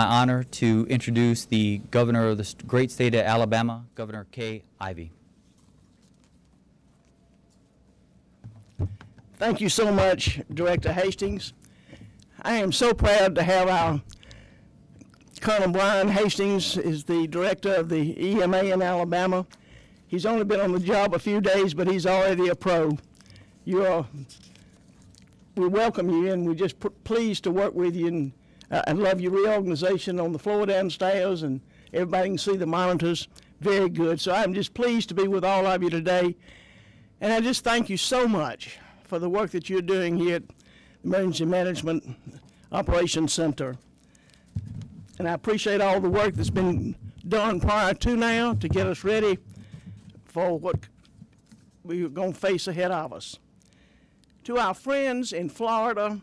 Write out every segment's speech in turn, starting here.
My honor to introduce the governor of the great state of Alabama, Governor Kay Ivey. Thank you so much, Director Hastings. I am so proud to have our Colonel Brian Hastings is the director of the EMA in Alabama. He's only been on the job a few days, but he's already a pro. We welcome you, and we're just pleased to work with you, and I love your reorganization on the floor downstairs, and everybody can see the monitors. Very good. So I'm just pleased to be with all of you today, and I just thank you so much for the work that you're doing here at the Emergency Management Operations Center. And I appreciate all the work that's been done prior to now to get us ready for what we're going to face ahead of us. To our friends in Florida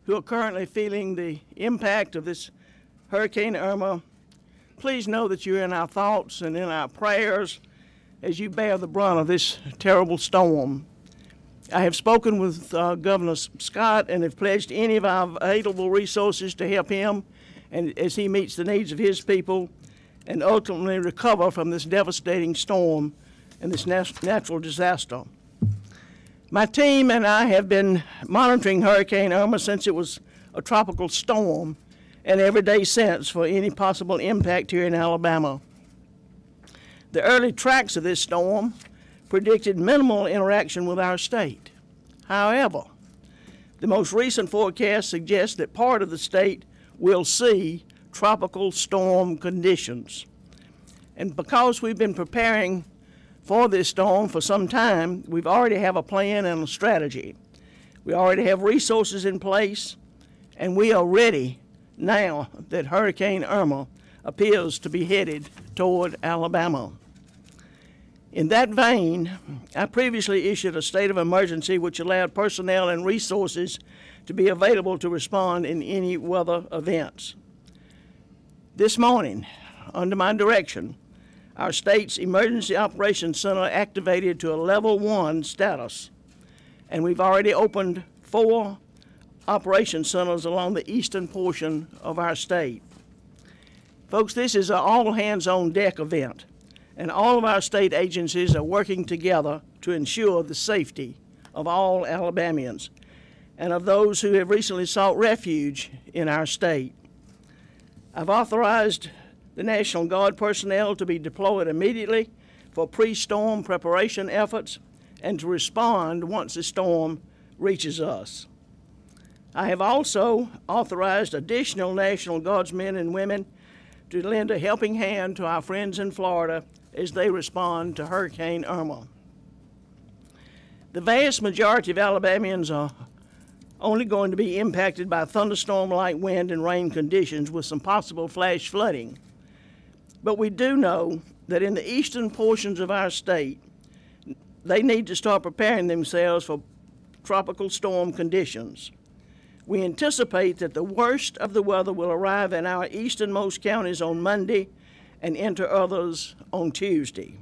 who are currently feeling the impact of this Hurricane Irma, please know that you're in our thoughts and in our prayers as you bear the brunt of this terrible storm. I have spoken with Governor Scott and have pledged any of our available resources to help him and as he meets the needs of his people and ultimately recover from this devastating storm and this natural disaster. My team and I have been monitoring Hurricane Irma since it was a tropical storm and every day since for any possible impact here in Alabama. The early tracks of this storm predicted minimal interaction with our state. However, the most recent forecast suggests that part of the state will see tropical storm conditions. And because we've been preparing for this storm for some time, we've already have a plan and a strategy. We already have resources in place, and we are ready now that Hurricane Irma appears to be headed toward Alabama. In that vein, I previously issued a state of emergency which allowed personnel and resources to be available to respond in any weather events. This morning, under my direction, our state's Emergency Operations Center activated to a Level 1 status, and we've already opened 4 operation centers along the eastern portion of our state. Folks, this is an all-hands-on-deck event, and all of our state agencies are working together to ensure the safety of all Alabamians and of those who have recently sought refuge in our state. I've authorized the National Guard personnel to be deployed immediately for pre-storm preparation efforts and to respond once the storm reaches us. I have also authorized additional National Guardsmen and women to lend a helping hand to our friends in Florida as they respond to Hurricane Irma. The vast majority of Alabamians are only going to be impacted by thunderstorm-like wind and rain conditions with some possible flash flooding. But we do know that in the eastern portions of our state, they need to start preparing themselves for tropical storm conditions. We anticipate that the worst of the weather will arrive in our easternmost counties on Monday and enter others on Tuesday.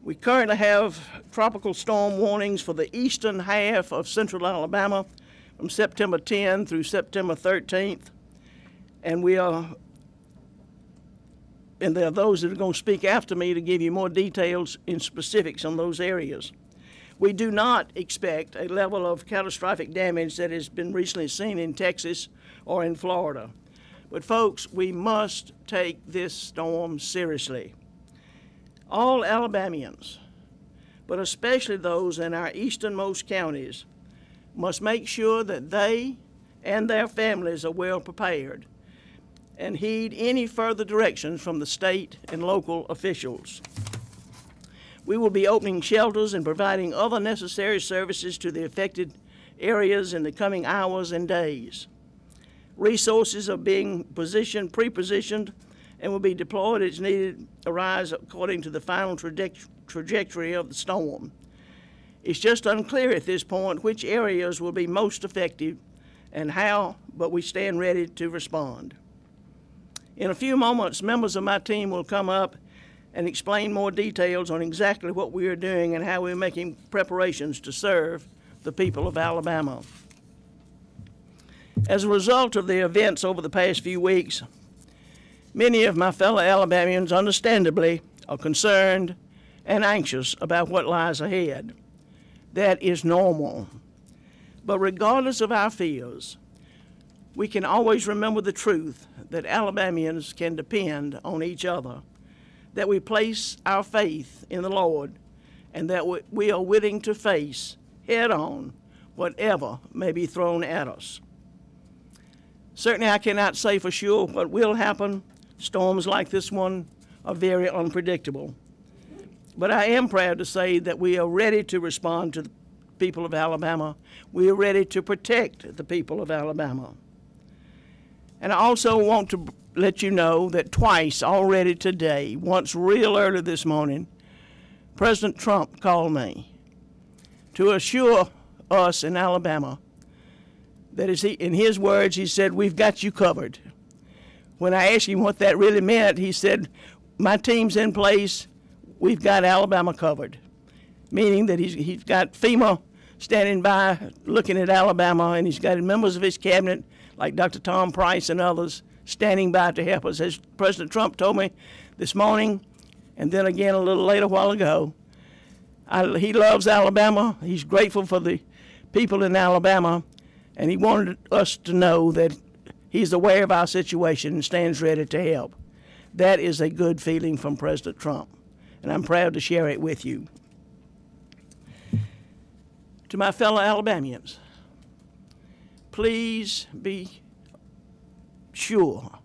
We currently have tropical storm warnings for the eastern half of central Alabama from September 10 through September 13th, and there are those that are going to speak after me to give you more details in specifics on those areas. We do not expect a level of catastrophic damage that has been recently seen in Texas or in Florida. But folks, we must take this storm seriously. All Alabamians, but especially those in our easternmost counties, must make sure that they and their families are well prepared and heed any further directions from the state and local officials. We will be opening shelters and providing other necessary services to the affected areas in the coming hours and days. Resources are being pre-positioned, and will be deployed as needed arise according to the final trajectory of the storm. It's just unclear at this point which areas will be most effective and how, but we stand ready to respond. In a few moments, members of my team will come up and explain more details on exactly what we are doing and how we're making preparations to serve the people of Alabama. As a result of the events over the past few weeks, many of my fellow Alabamians understandably are concerned and anxious about what lies ahead. That is normal. But regardless of our fears, we can always remember the truth that Alabamians can depend on each other, that we place our faith in the Lord, and that we are willing to face head-on whatever may be thrown at us. Certainly I cannot say for sure what will happen. Storms like this one are very unpredictable. But I am proud to say that we are ready to respond to the people of Alabama. We are ready to protect the people of Alabama. And I also want to let you know that twice already today, once real early this morning, President Trump called me to assure us in Alabama that in his words, he said, "We've got you covered." When I asked him what that really meant, he said, "My team's in place. We've got Alabama covered," meaning that he's got FEMA standing by looking at Alabama, and he's got members of his cabinet like Dr. Tom Price and others standing by to help us. As President Trump told me this morning, and then again a little later a while ago, he loves Alabama. He's grateful for the people in Alabama, and he wanted us to know that he's aware of our situation and stands ready to help. That is a good feeling from President Trump, and I'm proud to share it with you. To my fellow Alabamians, please be sure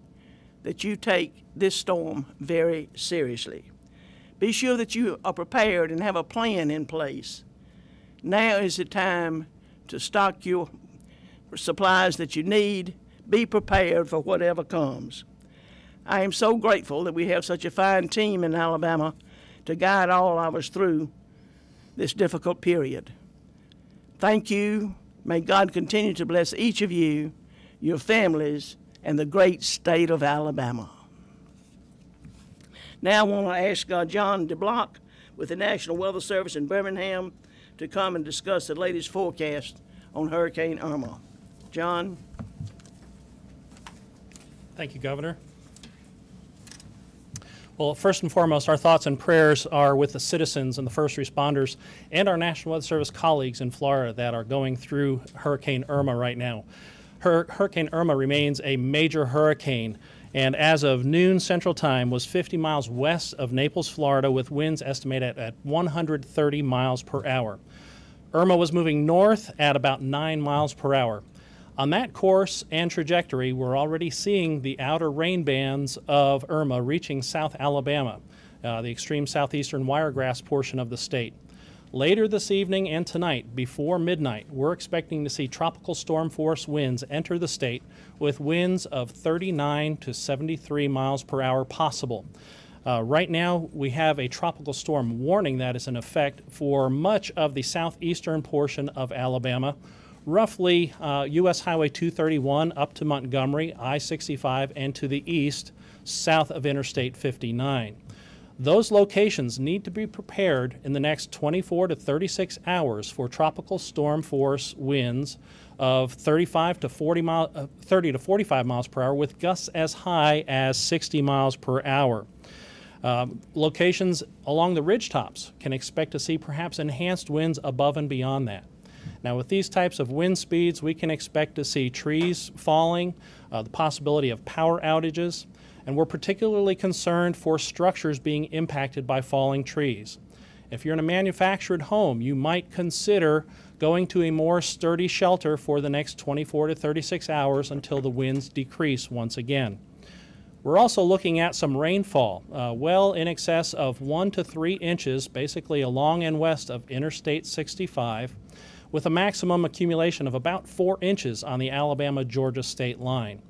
that you take this storm very seriously. Be sure that you are prepared and have a plan in place. Now is the time to stock your supplies that you need. Be prepared for whatever comes. I am so grateful that we have such a fine team in Alabama to guide all of us through this difficult period. Thank you. May God continue to bless each of you, your families, and the great state of Alabama. Now I want to ask John DeBlock with the National Weather Service in Birmingham to come and discuss the latest forecast on Hurricane Irma. John? Thank you, Governor. Well, first and foremost, our thoughts and prayers are with the citizens and the first responders and our National Weather Service colleagues in Florida that are going through Hurricane Irma right now. Hurricane Irma remains a major hurricane, and as of noon Central Time was 50 miles west of Naples, Florida, with winds estimated at 130 miles per hour. Irma was moving north at about 9 miles per hour. On that course and trajectory, we're already seeing the outer rain bands of Irma reaching South Alabama, the extreme southeastern wiregrass portion of the state. Later this evening and tonight, before midnight, we're expecting to see tropical storm force winds enter the state with winds of 39 to 73 miles per hour possible. Right now, we have a tropical storm warning that is in effect for much of the southeastern portion of Alabama, roughly U.S. Highway 231 up to Montgomery, I-65, and to the east, south of Interstate 59. Those locations need to be prepared in the next 24 to 36 hours for tropical storm force winds of 30 to 45 miles per hour with gusts as high as 60 miles per hour. Locations along the ridgetops can expect to see perhaps enhanced winds above and beyond that. Now, with these types of wind speeds, we can expect to see trees falling, the possibility of power outages, and we're particularly concerned for structures being impacted by falling trees. If you're in a manufactured home, you might consider going to a more sturdy shelter for the next 24 to 36 hours until the winds decrease once again. We're also looking at some rainfall, well in excess of 1 to 3 inches, basically along and west of Interstate 65, with a maximum accumulation of about 4 inches on the Alabama-Georgia state line.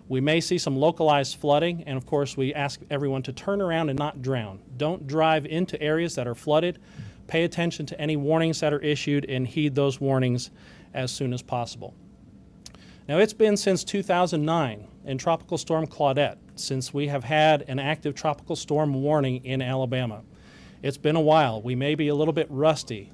We may see some localized flooding, and of course we ask everyone to turn around and not drown. Don't drive into areas that are flooded. Pay attention to any warnings that are issued and heed those warnings as soon as possible. Now, it's been since 2009 in Tropical Storm Claudette since we have had an active tropical storm warning in Alabama. It's been a while. We may be a little bit rusty.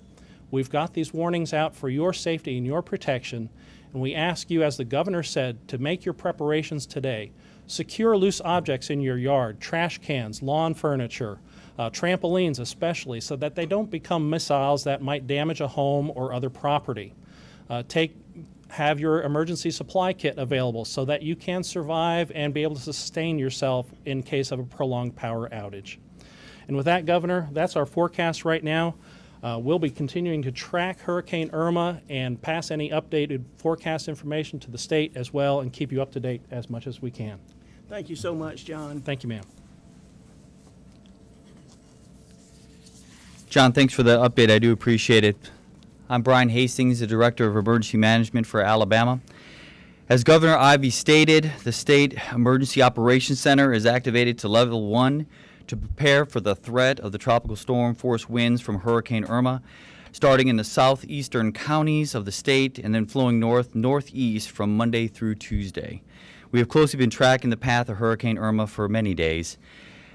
We've got these warnings out for your safety and your protection, And we ask you, as the governor said, to make your preparations today. Secure loose objects in your yard, trash cans, lawn furniture, trampolines especially, so that they don't become missiles that might damage a home or other property. Have your emergency supply kit available so that you can survive and be able to sustain yourself in case of a prolonged power outage. And with that, Governor, that's our forecast right now. We'll be continuing to track Hurricane Irma and pass any updated forecast information to the state as well and keep you up to date as much as we can. Thank you so much, John. Thank you, ma'am. John, thanks for the update. I do appreciate it. I'm Brian Hastings, the Director of Emergency Management for Alabama. As Governor Ivey stated, the State Emergency Operations Center is activated to Level 1 to prepare for the threat of the tropical storm force winds from Hurricane Irma, starting in the southeastern counties of the state and then flowing northeast from Monday through Tuesday. We have closely been tracking the path of Hurricane Irma for many days.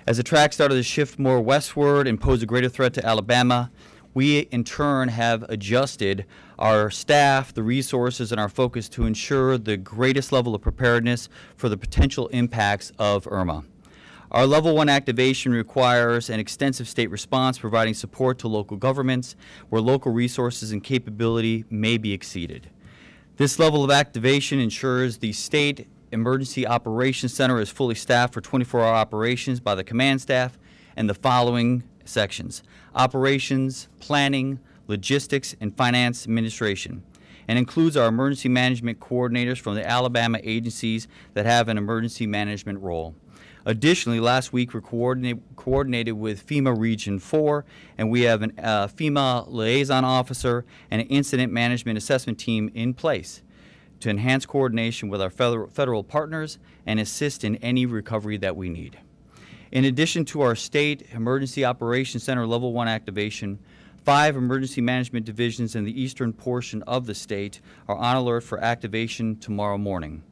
As the track started to shift more westward and pose a greater threat to Alabama, we in turn have adjusted our staff, the resources, and our focus to ensure the greatest level of preparedness for the potential impacts of Irma. Our Level 1 activation requires an extensive state response, providing support to local governments where local resources and capability may be exceeded. This level of activation ensures the State Emergency Operations Center is fully staffed for 24-hour operations by the command staff and the following sections: operations, planning, logistics, and finance administration, and includes our emergency management coordinators from the Alabama agencies that have an emergency management role. Additionally, last week we coordinated with FEMA Region 4, and we have a FEMA liaison officer and an incident management assessment team in place to enhance coordination with our federal partners and assist in any recovery that we need. In addition to our State Emergency Operations Center Level 1 activation, 5 emergency management divisions in the eastern portion of the state are on alert for activation tomorrow morning.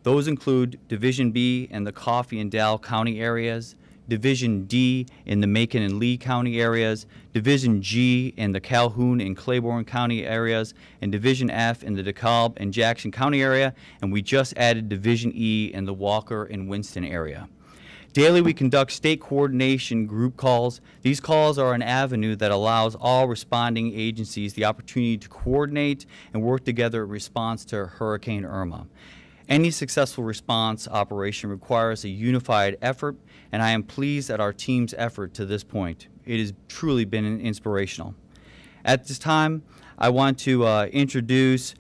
Those include Division B in the Coffee and Dow County areas, Division D in the Macon and Lee County areas, Division G in the Calhoun and Claiborne County areas, and Division F in the DeKalb and Jackson County area, and we just added Division E in the Walker and Winston area. Daily, we conduct state coordination group calls. These calls are an avenue that allows all responding agencies the opportunity to coordinate and work together in response to Hurricane Irma. Any successful response operation requires a unified effort, and I am pleased at our team's effort to this point. It has truly been inspirational. At this time, I want to introduce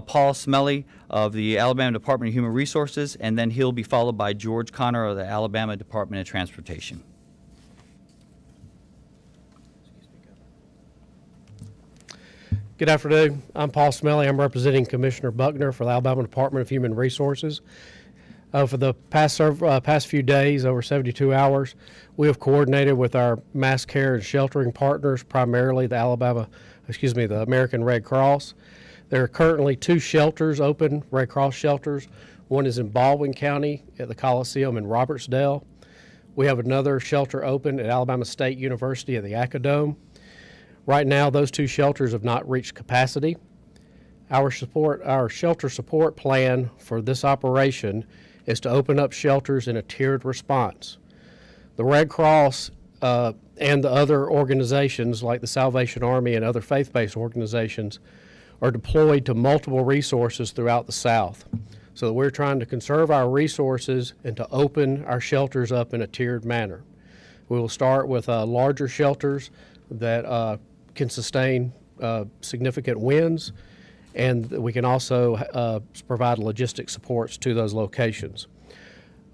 Paul Smelly of the Alabama Department of Human Resources, and then he'll be followed by George Connor of the Alabama Department of Transportation. Good afternoon. I'm Paul Smelly. I'm representing Commissioner Buckner for the Alabama Department of Human Resources. For the past few days, over 72 hours, we have coordinated with our mass care and sheltering partners, primarily the the American Red Cross. There are currently 2 shelters open, Red Cross shelters. One is in Baldwin County at the Coliseum in Robertsdale. We have another shelter open at Alabama State University at the Acadome. Right now, those 2 shelters have not reached capacity. Our shelter support plan for this operation is to open up shelters in a tiered response. The Red Cross and the other organizations like the Salvation Army and other faith-based organizations are deployed to multiple resources throughout the South. So we're trying to conserve our resources and to open our shelters up in a tiered manner. We will start with larger shelters that can sustain significant winds, and we can also provide logistic supports to those locations.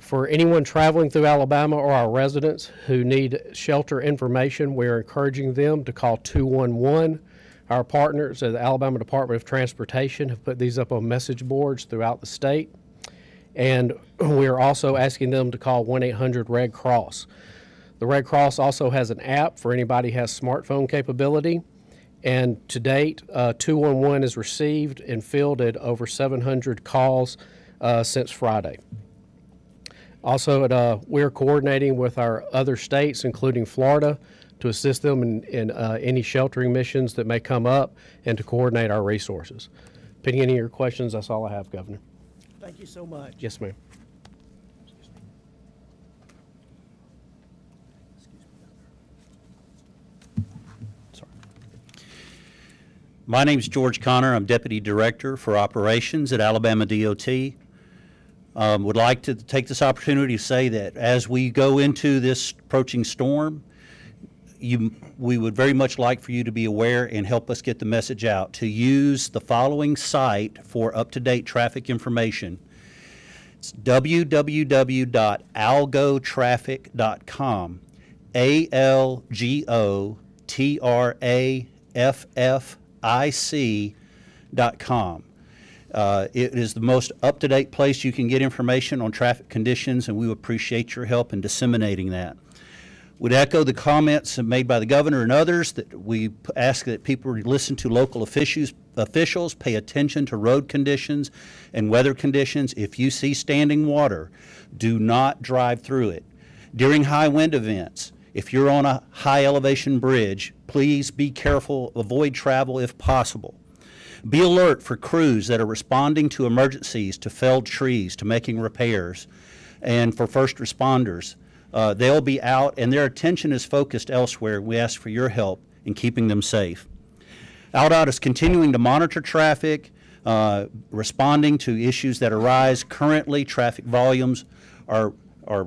For anyone traveling through Alabama or our residents who need shelter information, we are encouraging them to call 211. Our partners at the Alabama Department of Transportation have put these up on message boards throughout the state, and we are also asking them to call 1-800-RED CROSS. The Red Cross also has an app for anybody who has smartphone capability, and to date, 211 has received and fielded over 700 calls since Friday. Also, we're coordinating with our other states, including Florida, to assist them in any sheltering missions that may come up and to coordinate our resources. Pending any of your questions, that's all I have, Governor. Thank you so much. Yes, ma'am. My name is George Connor. I'm Deputy Director for Operations at Alabama DOT. Would like to take this opportunity to say that as we go into this approaching storm, we would very much like for you to be aware and help us get the message out to use the following site for up-to-date traffic information. It's www.algotraffic.com, ALGOTRAFFIC.com. It is the most up-to-date place you can get information on traffic conditions, and we appreciate your help in disseminating that. Would echo the comments made by the governor and others that we ask that people listen to local officials, pay attention to road conditions and weather conditions. If you see standing water, do not drive through it. During high wind events, if you're on a high elevation bridge, please be careful, avoid travel if possible. Be alert for crews that are responding to emergencies, to felled trees, to making repairs, and for first responders. They'll be out and their attention is focused elsewhere. We ask for your help in keeping them safe. ALDOT is continuing to monitor traffic, responding to issues that arise. Currently, traffic volumes are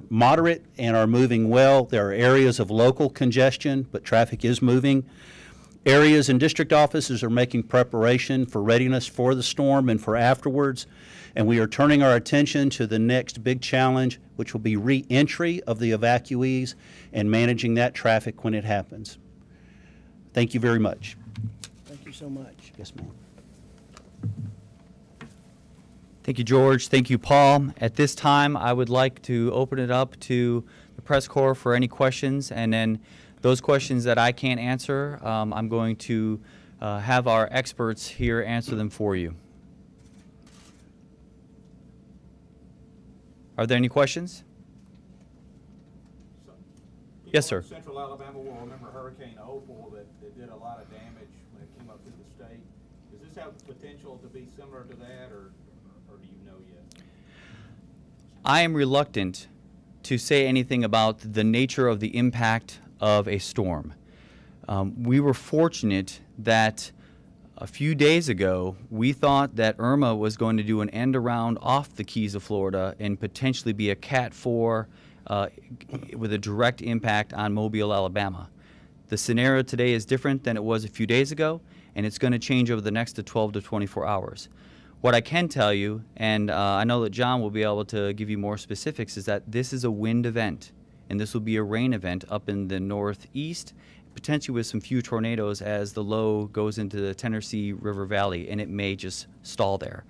moderate and are moving well. There are areas of local congestion, but traffic is moving. Areas and district offices are making preparation for readiness for the storm and for afterwards, and we are turning our attention to the next big challenge, which will be re-entry of the evacuees and managing that traffic when it happens. Thank you very much. Thank you so much. Yes, ma'am. Thank you, George. Thank you, Paul. At this time, I would like to open it up to the press corps for any questions, and then those questions that I can't answer, I'm going to have our experts here answer them for you. Are there any questions? Yes, sir. Central Alabama will remember Hurricane Opal that did a lot of damage when it came up through the state. Does this have the potential to be similar to that, or do you know yet? I am reluctant to say anything about the nature of the impact of a storm. We were fortunate that a few days ago, we thought that Irma was going to do an end around off the Keys of Florida and potentially be a Cat 4 with a direct impact on Mobile, Alabama. The scenario today is different than it was a few days ago, and it's going to change over the next 12 to 24 hours. What I can tell you, and I know that John will be able to give you more specifics, is that this is a wind event, and this will be a rain event up in the northeast, potentially with some few tornadoes as the low goes into the Tennessee River Valley, and it may just stall there.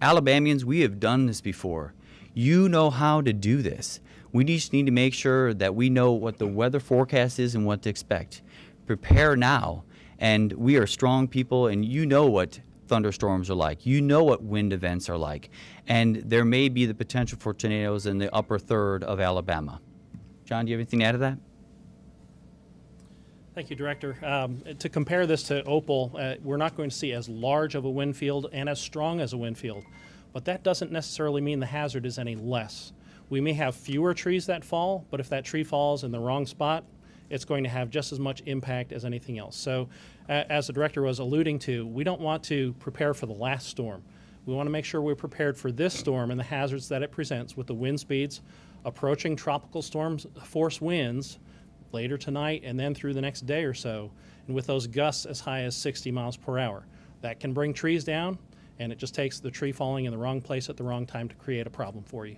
Alabamians, we have done this before. You know how to do this. We just need to make sure that we know what the weather forecast is and what to expect. Prepare now, and we are strong people, and you know what thunderstorms are like. You know what wind events are like, and there may be the potential for tornadoes in the upper third of Alabama. John, do you have anything to add to that? Thank you, Director. To compare this to Opal, we're not going to see as large of a wind field and as strong as a wind field, but that doesn't necessarily mean the hazard is any less. We may have fewer trees that fall, but if that tree falls in the wrong spot, it's going to have just as much impact as anything else. So, as the Director was alluding to, we don't want to prepare for the last storm. We want to make sure we're prepared for this storm and the hazards that it presents with the wind speeds, approaching tropical storms, force winds, later tonight and then through the next day or so, and with those gusts as high as 60 miles per hour. That can bring trees down, and it just takes the tree falling in the wrong place at the wrong time to create a problem for you.